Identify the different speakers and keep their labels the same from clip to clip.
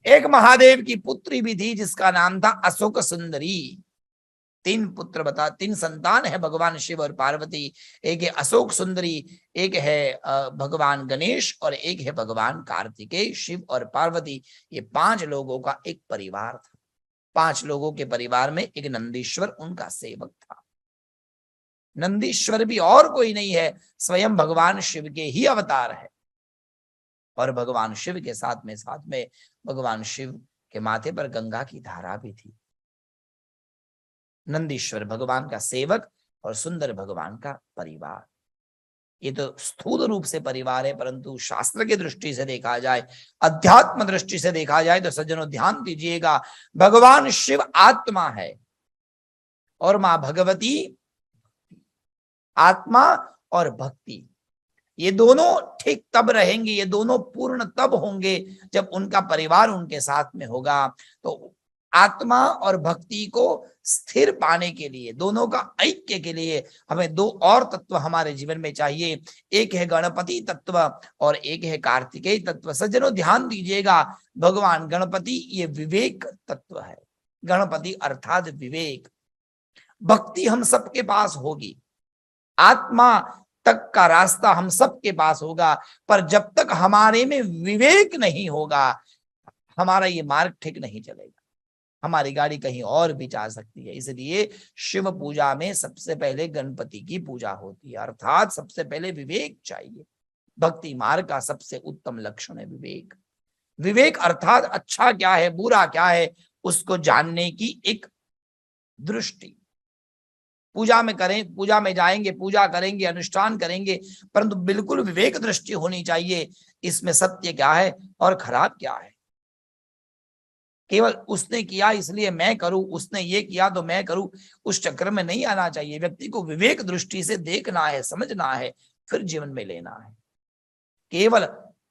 Speaker 1: एक महादेव की पुत्री भी थी जिसका नाम था अशोक सुंदरी। 3 संतान है भगवान शिव और पार्वती। एक है अशोक सुंदरी, एक है भगवान गणेश और एक है भगवान कार्तिकेय। शिव और पार्वती ये 5 लोगों का एक परिवार था। 5 लोगों के परिवार में एक नंदीश्वर उनका सेवक था। नंदीश्वर भी और कोई नहीं है, स्वयं भगवान शिव के ही अवतार है। और भगवान शिव के साथ में भगवान शिव के माथे पर गंगा की धारा भी थी। नंदीश्वर भगवान का सेवक और सुंदर भगवान का परिवार। ये तो स्थूल रूप से परिवार है, परंतु शास्त्र की दृष्टि से देखा जाए, अध्यात्म दृष्टि से देखा जाए तो सज्जनों ध्यान दीजिएगा, भगवान शिव आत्मा है और मां भगवती आत्मा और भक्ति, ये दोनों ठीक तब रहेंगे, ये दोनों पूर्ण तब होंगे जब उनका परिवार उनके साथ में होगा। तो आत्मा और भक्ति को स्थिर पाने के लिए, दोनों का ऐक्य के लिए हमें 2 और तत्व हमारे जीवन में चाहिए। एक है गणपति तत्व और एक है कार्तिकेय तत्व। सज्जनों ध्यान दीजिएगा, भगवान गणपति ये विवेक तत्व है। गणपति अर्थात विवेक। भक्ति हम सबके पास होगी, आत्मा तक का रास्ता हम सबके पास होगा, पर जब तक हमारे में विवेक नहीं होगा, हमारा ये मार्ग ठीक नहीं चलेगा, हमारी गाड़ी कहीं और भी जा सकती है। इसलिए शिव पूजा में सबसे पहले गणपति की पूजा होती है, अर्थात सबसे पहले विवेक चाहिए। भक्ति मार्ग का सबसे उत्तम लक्षण है विवेक। विवेक अर्थात अच्छा क्या है, बुरा क्या है, उसको जानने की एक दृष्टि। पूजा में करें, पूजा में जाएंगे, पूजा करेंगे, अनुष्ठान करेंगे, परंतु बिल्कुल विवेक दृष्टि होनी चाहिए, इसमें सत्य क्या है और खराब क्या है। केवल उसने किया इसलिए मैं करूं, उसने ये किया तो मैं करूं, उस चक्कर में नहीं आना चाहिए। व्यक्ति को विवेक दृष्टि से देखना है, समझना है, फिर जीवन में लेना है। केवल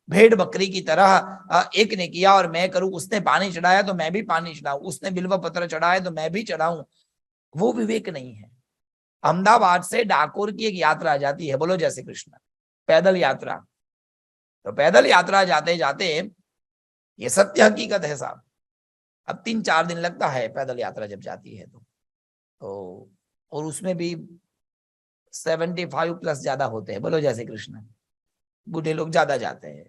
Speaker 1: भेड़ बकरी की तरह एक ने किया और मैं करूं, उसने पानी चढ़ाया तो मैं भी पानी चढ़ाऊं, उसने बिल्व पत्र चढ़ाया तो मैं भी चढ़ाऊं, वो विवेक नहीं है। अहमदाबाद से डाकोर की एक यात्रा जाती है, बोलो जय श्री कृष्ण, पैदल यात्रा। तो पैदल यात्रा जाते जाते, ये सत्य हकीकत है साहब, अब 3-4 दिन लगता है पैदल यात्रा जब जाती है तो और उसमें भी 75 प्लस ज्यादा होते हैं, बोलो जय श्री कृष्ण। बूढ़े लोग ज्यादा जाते हैं,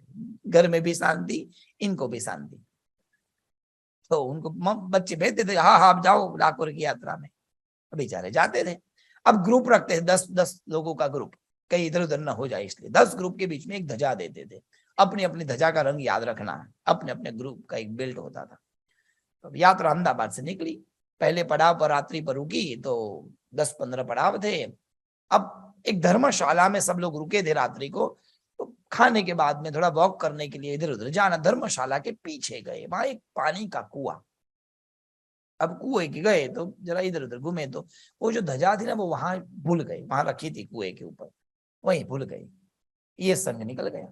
Speaker 1: घर में भी शांति, इनको भी शांति। तो उनको बच्चे भेजते थे, हाँ हाँ आप जाओ डाकोर की यात्रा में, बेचारे जाते थे। अब ग्रुप रखते थे, 10 लोगों का ग्रुप, कहीं इधर उधर ना हो जाए इसलिए 10 ग्रुप के बीच में एक ध्वजा देते थे। अपनी अपनी ध्वजा का रंग याद रखना है, अपने अपने ग्रुप का एक बेल्ट होता था। तो यात्रा अहमदाबाद से निकली, पहले पड़ाव पर रात्रि पर रुकी, तो 10-15 पड़ाव थे। अब एक धर्मशाला में सब लोग रुके थे रात्रि को, तो खाने के बाद में थोड़ा वॉक करने के लिए इधर उधर जाना, धर्मशाला के पीछे गए, वहां एक पानी का कुआं। अब कुएं के गए तो जरा इधर उधर घूमे, तो वो जो ध्वजा थी ना वो वहां भूल गए, वहां रखी थी कुएं के ऊपर, वहीं भूल गई। ये संघ निकल गया,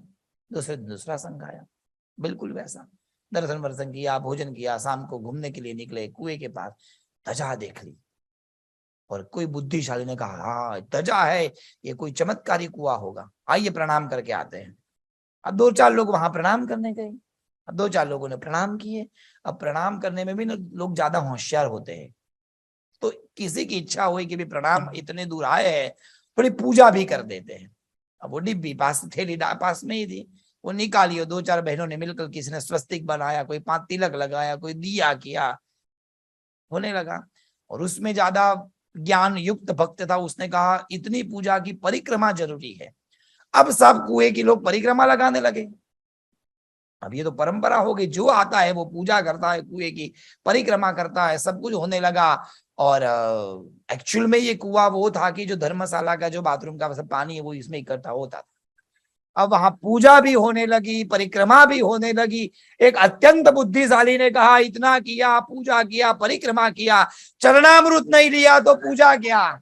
Speaker 1: दूसरा संघ आया, बिल्कुल वैसा। दर्शन वर्शन किया, भोजन किया, शाम को घूमने के लिए निकले, कुएं के पास ध्वजा देख ली और कोई बुद्धिशाली ने कहा हाँ ध्वजा है, ये कोई चमत्कारी कुआं होगा, आइए प्रणाम करके आते हैं। अब 2-4 लोग वहां प्रणाम करने गए, अब 2-4 लोगों ने प्रणाम किए। अब प्रणाम करने में भी ना लोग ज्यादा होशियार होते हैं, तो किसी की इच्छा हुई कि भी प्रणाम इतने दूर आए हैं, थोड़ी पूजा भी कर देते हैं। अब वो डिब्बी पास थैली पास में ही थी, वो निकाली, 2-4 बहनों ने मिलकर, किसी ने स्वस्तिक बनाया, कोई 5 तिलक लगाया, कोई दिया किया, होने लगा। और उसमें ज्यादा ज्ञान युक्त भक्त था, उसने कहा इतनी पूजा की परिक्रमा जरूरी है। अब सब कुएं की लोग परिक्रमा लगाने लगे। अब ये तो परंपरा हो गई, जो आता है वो पूजा करता है, कुएं की परिक्रमा करता है, सब कुछ होने लगा। और एक्चुअल में ये कुआं वो था कि जो धर्मशाला का जो बाथरूम का सब पानी है वो इसमें इकट्ठा होता था। अब वहां पूजा भी होने लगी, परिक्रमा भी होने लगी। एक अत्यंत बुद्धिशाली ने कहा इतना किया, पूजा किया, परिक्रमा किया, चरणामृत नहीं लिया तो पूजा क्या।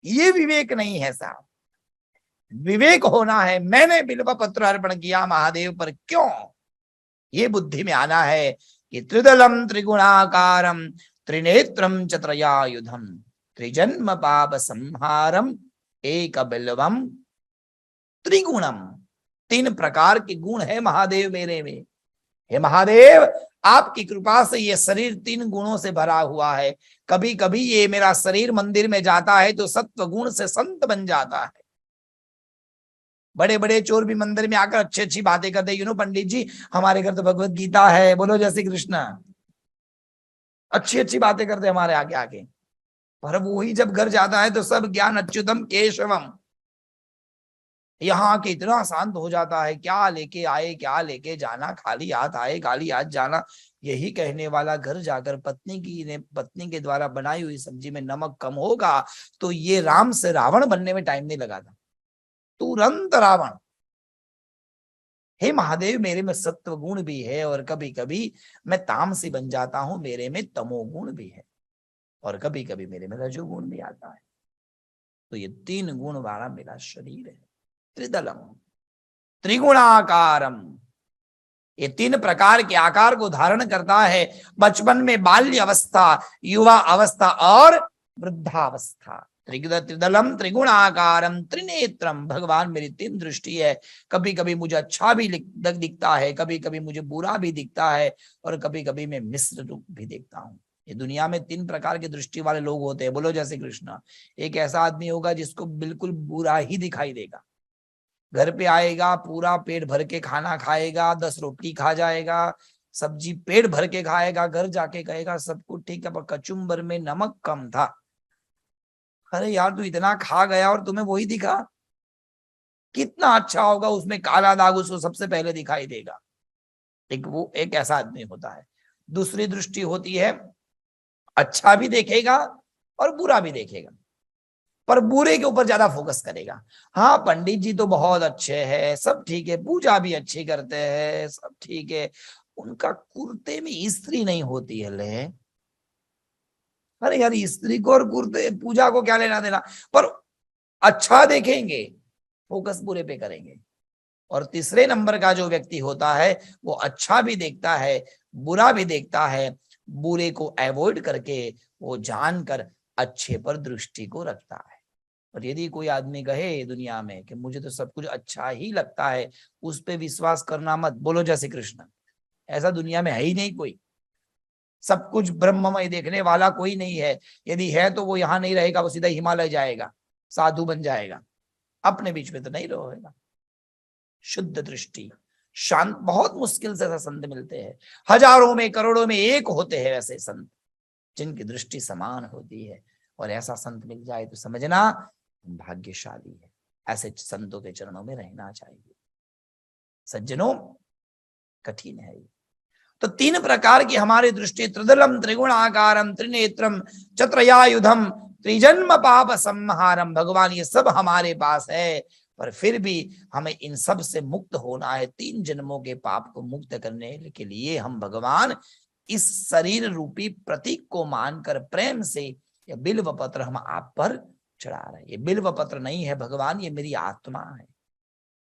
Speaker 1: ये विवेक नहीं है साहब। विवेक होना है, मैंने बिल्व पत्र अर्पण किया महादेव पर, क्यों, ये बुद्धि में आना है कि त्रिदलम त्रिगुणाकारम त्रिनेत्रम च त्रयायुधम त्रिजन्म पाप संहारम एक बिल्वम त्रिगुणम। तीन प्रकार के गुण है महादेव मेरे में। हे महादेव, आपकी कृपा से ये शरीर तीन गुणों से भरा हुआ है। कभी कभी ये मेरा शरीर मंदिर में जाता है तो सत्व गुण से संत बन जाता है। बड़े बड़े चोर भी मंदिर में आकर अच्छी अच्छी बातें करते, पंडित जी हमारे घर तो भगवत गीता है, बोलो जय श्री कृष्ण, अच्छी अच्छी बातें करते हमारे आगे आगे। पर वही जब घर जाता है तो सब ज्ञान अच्युतम केशवम, यहाँ आके इतना शांत हो जाता है, क्या लेके आए क्या लेके जाना, खाली हाथ आए खाली हाथ जाना। यही कहने वाला घर जाकर पत्नी के द्वारा बनाई हुई सब्जी में नमक कम होगा तो ये राम से रावण बनने में टाइम नहीं लगा था, तुरंत रावण। हे महादेव, मेरे में सत्व गुण भी है और कभी कभी मैं तामसी बन जाता हूं, मेरे में तमोगुण भी है और कभी कभी मेरे में रजोगुण भी आता है। तो ये तीन गुण वाला मेरा शरीर है। त्रिदलम त्रिगुणाकारम, ये तीन प्रकार के आकार को धारण करता है। बचपन में बाल्य अवस्था, युवा अवस्था और वृद्धावस्था। त्रिदलम त्रिगुणाकारम त्रिनेत्रम, भगवान मेरी तीन दृष्टि है। कभी कभी मुझे अच्छा भी दिखता है, कभी कभी मुझे बुरा भी दिखता है और कभी कभी मैं मिश्र रूप भी देखता हूँ। ये दुनिया में तीन प्रकार की दृष्टि वाले लोग होते हैं, बोलो जैसे कृष्ण। एक ऐसा आदमी होगा जिसको बिल्कुल बुरा ही दिखाई देगा, घर पे आएगा पूरा पेट भर के खाना खाएगा, 10 रोटी खा जाएगा, सब्जी पेट भर के खाएगा, घर जाके कहेगा सब कुछ ठीक है पर कचुम्बर में नमक कम था। अरे यार तू इतना खा गया और तुम्हें वही दिखा, कितना अच्छा होगा उसमें काला दाग उसको सबसे पहले दिखाई देगा। वो एक ऐसा आदमी होता है। दूसरी दृष्टि होती है, अच्छा भी देखेगा और बुरा भी देखेगा पर बुरे के ऊपर ज्यादा फोकस करेगा। हाँ पंडित जी तो बहुत अच्छे हैं, सब ठीक है, पूजा भी अच्छी करते हैं, सब ठीक है, उनका कुर्ते में इस्त्री नहीं होती है। ले अरे यार, स्त्री को और कुर्ते पूजा को क्या लेना देना, पर अच्छा देखेंगे, फोकस बुरे पे करेंगे। और तीसरे नंबर का जो व्यक्ति होता है वो अच्छा भी देखता है, बुरा भी देखता है, बुरे को अवॉइड करके वो जानकर अच्छे पर दृष्टि को रखता है। और यदि कोई आदमी कहे दुनिया में कि मुझे तो सब कुछ अच्छा ही लगता है, उस पे विश्वास करना मत, बोलो जय श्री कृष्ण। ऐसा दुनिया में है ही नहीं कोई, सब कुछ ब्रह्ममय देखने वाला कोई नहीं है। यदि है तो वो यहाँ नहीं रहेगा, वो सीधा हिमालय जाएगा, साधु बन जाएगा, अपने बीच में तो नहीं रहेगा। शुद्ध दृष्टि, शांत, बहुत मुश्किल से ऐसे संत मिलते हैं, हजारों में करोड़ों में एक होते हैं ऐसे संत जिनकी दृष्टि समान होती है। और ऐसा संत मिल जाए तो समझना भाग्यशाली है। ऐसे संतों के चरणों में रहना चाहिए सज्जनों, कठिन है ये। तो तीन प्रकार की हमारी दृष्टि, त्रिदलम त्रिगुणाकारम त्रिनेत्रम चत्रयायुधम त्रिजन्म पाप संहारम, भगवान ये सब हमारे पास है। पर फिर भी हमें इन सब से मुक्त होना है। 3 जन्मों के पाप को मुक्त करने के लिए हम भगवान इस शरीर रूपी प्रतीक को मानकर प्रेम से ये बिल्व पत्र हम आप पर चढ़ा रहे हैं। ये बिल्व पत्र नहीं है भगवान, ये मेरी आत्मा है।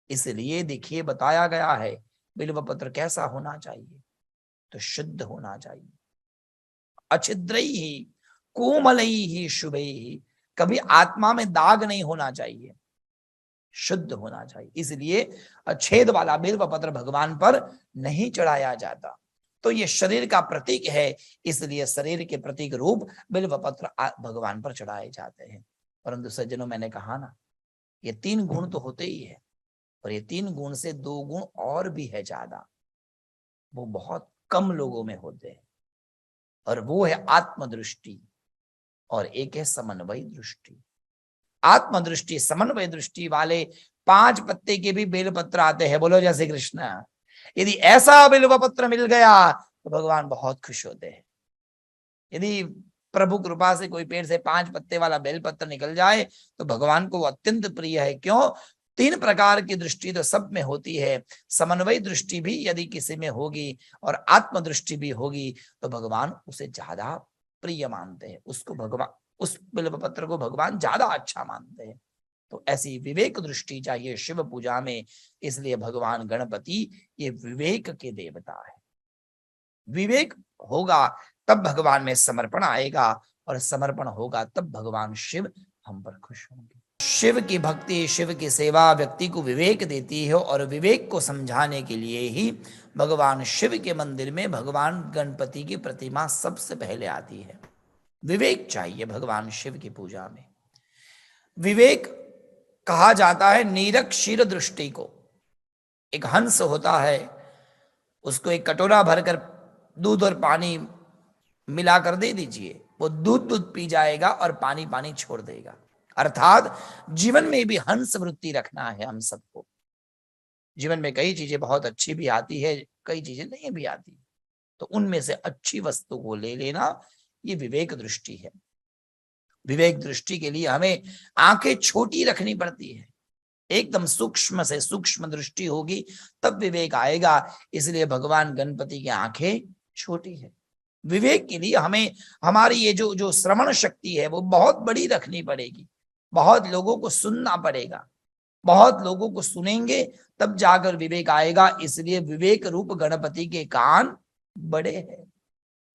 Speaker 1: इसलिए देखिए बताया गया है बिल्व पत्र कैसा होना चाहिए, तो शुद्ध होना चाहिए, अच्छिद्रई ही कोमलई ही शुभे ही, कभी आत्मा में दाग नहीं होना चाहिए, शुद्ध होना चाहिए। इसलिए छेद वाला बिल्व पत्र भगवान पर नहीं चढ़ाया जाता। तो ये शरीर का प्रतीक है, इसलिए शरीर के प्रतीक रूप बिल्व पत्र भगवान पर चढ़ाए जाते हैं। परंतु सज्जनों, मैंने कहा ना, ये 3 गुण तो होते ही है और ये 3 गुण से 2 गुण और भी है ज्यादा, वो बहुत कम लोगों में होते हैं। और वो है आत्मदृष्टि और एक है समन्वय दृष्टि। आत्मदृष्टि समन्वय दृष्टि वाले 5 पत्ते के भी बेलपत्र आते हैं, बोलो जैसे कृष्ण। यदि ऐसा बिल्व पत्र मिल गया तो भगवान बहुत खुश होते हैं। यदि प्रभु कृपा से कोई पेड़ से 5 पत्ते वाला बेलपत्र निकल जाए तो भगवान को अत्यंत प्रिय है। क्यों? 3 प्रकार की दृष्टि तो सब में होती है, समन्वय दृष्टि भी यदि किसी में होगी और आत्मदृष्टि भी होगी तो भगवान उसे ज्यादा प्रिय मानते हैं, उसको भगवान, उस बिल्व पत्र को भगवान ज्यादा अच्छा मानते हैं। तो ऐसी विवेक दृष्टि चाहिए शिव पूजा में। इसलिए भगवान गणपति ये विवेक के देवता है। विवेक होगा तब भगवान में समर्पण आएगा और समर्पण होगा तब भगवान शिव हम पर खुश होंगे। शिव की भक्ति, शिव की सेवा व्यक्ति को विवेक देती है, और विवेक को समझाने के लिए ही भगवान शिव के मंदिर में भगवान गणपति की प्रतिमा सबसे पहले आती है। विवेक चाहिए भगवान शिव की पूजा में। विवेक कहा जाता है नीरक्षीर दृष्टि को। एक हंस होता है, उसको एक कटोरा भरकर दूध और पानी मिलाकर दे दीजिए, वो दूध दूध पी जाएगा और पानी पानी छोड़ देगा। अर्थात जीवन में भी हंस वृत्ति रखना है हम सबको। जीवन में कई चीजें बहुत अच्छी भी आती है, कई चीजें नहीं भी आती, तो उनमें से अच्छी वस्तु को ले लेना, ये विवेक दृष्टि है। विवेक दृष्टि के लिए हमें आंखें छोटी रखनी पड़ती है। एकदम सूक्ष्म से सूक्ष्म दृष्टि होगी तब विवेक आएगा। इसलिए भगवान गणपति की आंखें छोटी है। विवेक के लिए हमें हमारी ये जो श्रवण शक्ति है वो बहुत बड़ी रखनी पड़ेगी। बहुत लोगों को सुनना पड़ेगा, बहुत लोगों को सुनेंगे तब जाकर विवेक आएगा। इसलिए विवेक रूप गणपति के कान बड़े हैं।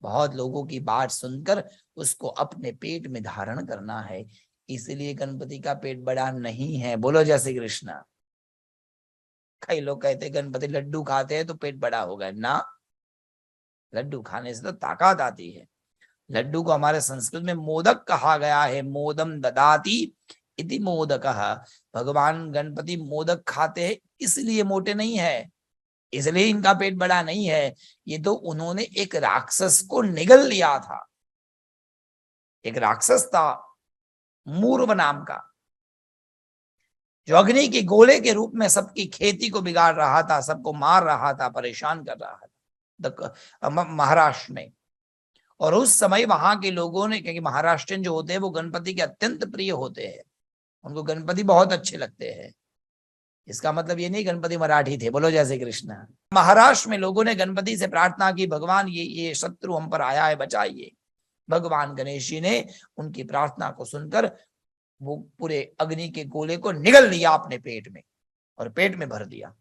Speaker 1: बहुत लोगों की बात सुनकर उसको अपने पेट में धारण करना है। इसलिए गणपति का पेट बड़ा नहीं है। बोलो जय श्री कृष्ण। कई लोग कहते गणपति लड्डू खाते हैं तो पेट बड़ा होगा ना, लड्डू खाने से तो ताकत आती है। लड्डू को हमारे संस्कृत में मोदक कहा गया है। मोदम ददाति इति मोदकः। भगवान गणपति मोदक खाते हैं इसलिए मोटे नहीं है, इसलिए इनका पेट बड़ा नहीं है। ये तो उन्होंने एक राक्षस को निगल लिया था। एक राक्षस था मूर्व नाम का, जो अग्नि के गोले के रूप में सबकी खेती को बिगाड़ रहा था, सबको मार रहा था, परेशान कर रहा था महाराष्ट्र में। और उस समय वहां के लोगों ने, क्योंकि महाराष्ट्रियन जो होते हैं वो गणपति के अत्यंत प्रिय होते हैं, उनको गणपति बहुत अच्छे लगते हैं। इसका मतलब ये नहीं गणपति मराठी थे। बोलो जय श्री कृष्ण। महाराष्ट्र में लोगों ने गणपति से प्रार्थना की, भगवान ये शत्रु हम पर आया है, बचाइए। भगवान गणेश जी ने उनकी प्रार्थना को सुनकर वो पूरे अग्नि के गोले को निगल लिया अपने पेट में और पेट में भर दिया।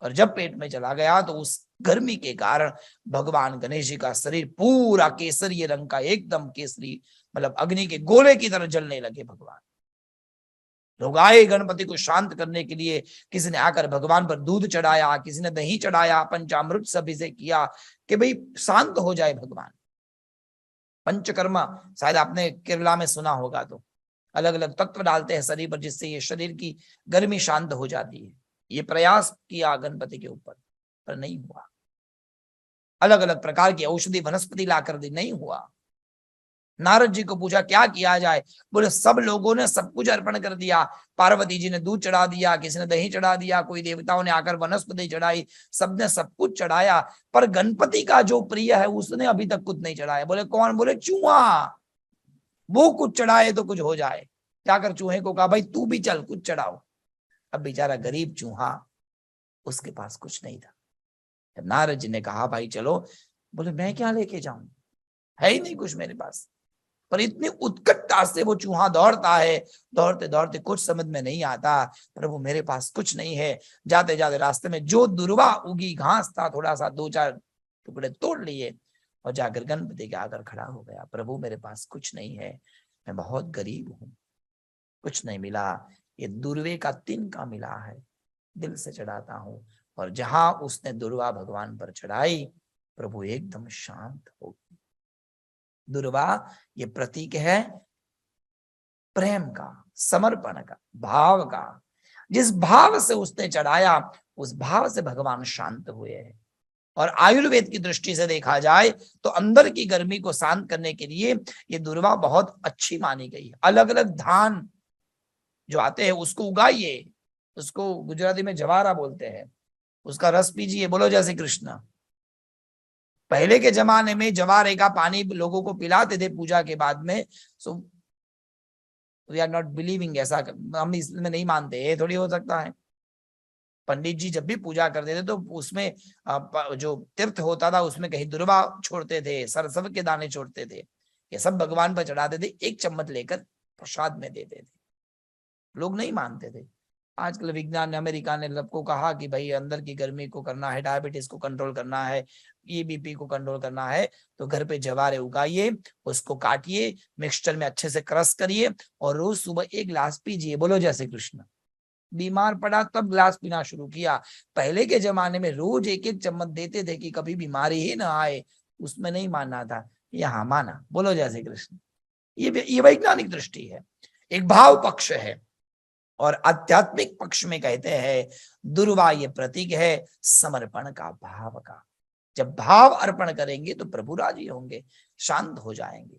Speaker 1: और जब पेट में चला गया तो उस गर्मी के कारण भगवान गणेश जी का शरीर पूरा केसरी रंग का, एकदम केसरी, मतलब अग्नि के गोले की तरह जलने लगे भगवान। लोग आए गणपति को शांत करने के लिए। किसी ने आकर भगवान पर दूध चढ़ाया, किसी ने दही चढ़ाया, पंचामृत से अभिषेक किया कि भाई शांत हो जाए भगवान। पंचकर्मा शायद आपने केरला में सुना होगा, तो अलग अलग तत्व डालते हैं शरीर पर जिससे ये शरीर की गर्मी शांत हो जाती है। ये प्रयास किया गणपति के ऊपर पर नहीं हुआ। अलग अलग प्रकार की औषधि वनस्पति लाकर दी, नहीं हुआ। नारद जी को पूछा क्या किया जाए, बोले सब लोगों ने सब कुछ अर्पण कर दिया। पार्वती जी ने दूध चढ़ा दिया, किसी ने दही चढ़ा दिया, कोई देवताओं ने आकर वनस्पति चढ़ाई, सबने सब कुछ चढ़ाया, पर गणपति का जो प्रिय है उसने अभी तक कुछ नहीं चढ़ाया। बोले कौन? बोले चूहा। वो कुछ चढ़ाए तो कुछ हो जाए। जाकर चूहे को कहा भाई तू भी चल कुछ चढ़ाओ। अब बेचारा गरीब चूहा, उसके पास कुछ नहीं था। नारद जी ने कहा भाई चलो। बोले मैं क्या लेके जाऊं, है ही नहीं कुछ मेरे पास। पर इतनी उत्कटता से वो चूहा दौड़ता है, दौड़ते दौड़ते कुछ समझ में नहीं आता, प्रभु मेरे पास कुछ नहीं है। जाते जाते रास्ते में जो दुर्वा उगी घास था, थोड़ा सा 2-4 टुकड़े तोड़ लिए और जाकर गणपति के आकर खड़ा हो गया। प्रभु मेरे पास कुछ नहीं है, मैं बहुत गरीब हूं, कुछ नहीं मिला। ये दुर्वे का तिनका मिला है, दिल से चढ़ाता हूं। और जहां उसने दुर्वा भगवान पर चढ़ाई, प्रभु एकदम शांत हो गए। दुर्वा ये प्रतीक है प्रेम का, समर्पण का, भाव का। जिस भाव से उसने चढ़ाया उस भाव से भगवान शांत हुए हैं। और आयुर्वेद की दृष्टि से देखा जाए तो अंदर की गर्मी को शांत करने के लिए ये दुर्वा बहुत अच्छी मानी गई है। अलग अलग धान जो आते हैं उसको उगाइए, उसको गुजराती में जवारा बोलते हैं, उसका रस पीजिए। बोलो जय श्री कृष्ण। पहले के जमाने में जवारे का पानी लोगों को पिलाते थे पूजा के बाद में। So we are not believing, ऐसा हम इसमें नहीं मानते, ये थोड़ी हो सकता है। पंडित जी जब भी पूजा करते थे तो उसमें जो तीर्थ होता था उसमें कहीं दुर्वा छोड़ते थे, सरसव के दाने छोड़ते थे, ये सब भगवान पर चढ़ाते थे, 1 चम्मच लेकर प्रसाद में देते थे। लोग नहीं मानते थे, आजकल विज्ञान ने, अमेरिका ने सबको कहा कि भाई अंदर की गर्मी को करना है, डायबिटीज को कंट्रोल करना है, ये बीपी को कंट्रोल करना है, तो घर पे जवारे उगाइए, उसको काटिए, मिक्सचर में अच्छे से क्रश करिए और रोज सुबह 1 गिलास पीजिए। बोलो जय श्री कृष्ण। बीमार पड़ा तब गिलास पीना शुरू किया। पहले के जमाने में रोज 1-1 चम्मच देते थे कि कभी बीमारी ही ना आए, उसमें नहीं मानना था, यहाँ माना। बोलो जय श्री कृष्ण। ये वैज्ञानिक दृष्टि है, एक भाव पक्ष है। और आध्यात्मिक पक्ष में कहते हैं दुर्वा ये प्रतीक है समर्पण का, भाव का। जब भाव अर्पण करेंगे तो प्रभु राजी होंगे, शांत हो जाएंगे।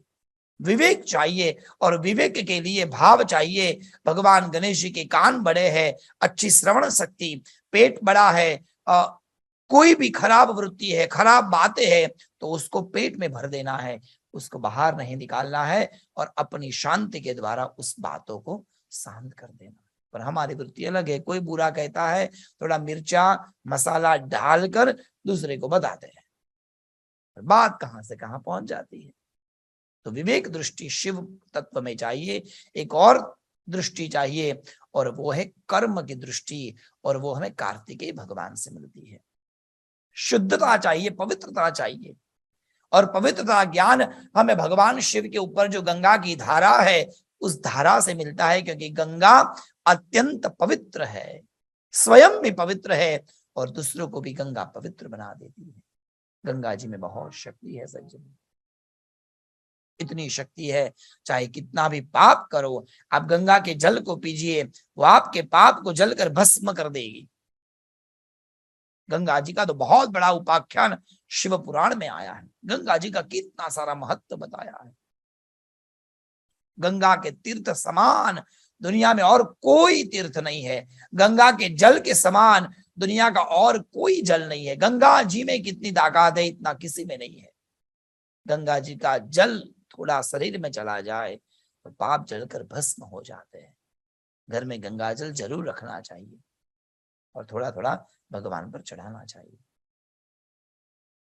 Speaker 1: विवेक चाहिए और विवेक के लिए भाव चाहिए। भगवान गणेश जी के कान बड़े हैं, अच्छी श्रवण शक्ति, पेट बड़ा है, कोई भी खराब वृत्ति है, खराब बातें हैं तो उसको पेट में भर देना है, उसको बाहर नहीं निकालना है और अपनी शांति के द्वारा उस बातों को शांत कर देना। पर हमारी वृत्ति अलग है, कोई बुरा कहता है थोड़ा मिर्चा मसाला डालकर दूसरे को बताते हैं, बात कहां से कहां पहुंच जाती है। तो विवेक दृष्टि शिव तत्व में चाहिए, एक और दृष्टि चाहिए और वो है कर्म की दृष्टि, और वो हमें कार्तिकेय भगवान से मिलती है। शुद्धता चाहिए, पवित्रता चाहिए, और पवित्रता ज्ञान हमें भगवान शिव के ऊपर जो गंगा की धारा है उस धारा से मिलता है, क्योंकि गंगा अत्यंत पवित्र है, स्वयं भी पवित्र है और दूसरों को भी गंगा पवित्र बना देती है। गंगा जी में बहुत शक्ति है सज्जन, इतनी शक्ति है, चाहे कितना भी पाप करो आप गंगा के जल को पीजिए, वो आपके पाप को जलकर भस्म कर देगी। गंगा जी का तो बहुत बड़ा उपाख्यान शिव पुराण में आया है, गंगा जी का कितना सारा महत्व बताया है। गंगा के तीर्थ समान दुनिया में और कोई तीर्थ नहीं है, गंगा के जल के समान दुनिया का और कोई जल नहीं है। गंगा जी में कितनी ताकत है इतना किसी में नहीं है। गंगा जी का जल थोड़ा शरीर में चला जाए तो पाप जलकर भस्म हो जाते हैं। घर में गंगा जल जरूर रखना चाहिए और थोड़ा थोड़ा भगवान पर चढ़ाना चाहिए,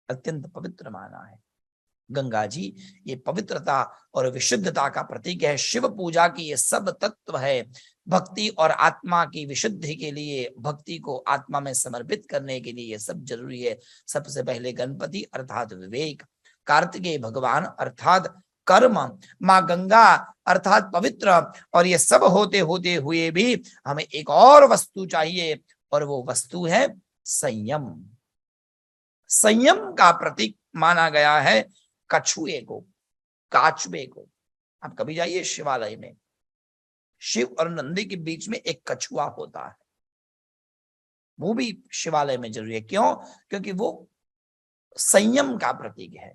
Speaker 1: अत्यंत पवित्र माना है। गंगा जी ये पवित्रता और विशुद्धता का प्रतीक है। शिव पूजा की ये सब तत्व है। भक्ति और आत्मा की विशुद्धि के लिए, भक्ति को आत्मा में समर्पित करने के लिए ये सब जरूरी है। सबसे पहले गणपति अर्थात विवेक, कार्तिकेय भगवान अर्थात कर्म, माँ गंगा अर्थात पवित्र, और ये सब होते होते हुए भी हमें एक और वस्तु चाहिए और वो वस्तु है संयम। संयम का प्रतीक माना गया है कछुए को, काचुए को। आप कभी जाइए शिवालय में, शिव और नंदी के बीच में एक कछुआ होता है, वो भी शिवालय में जरूरी है। क्यों? क्योंकि वो संयम का प्रतीक है।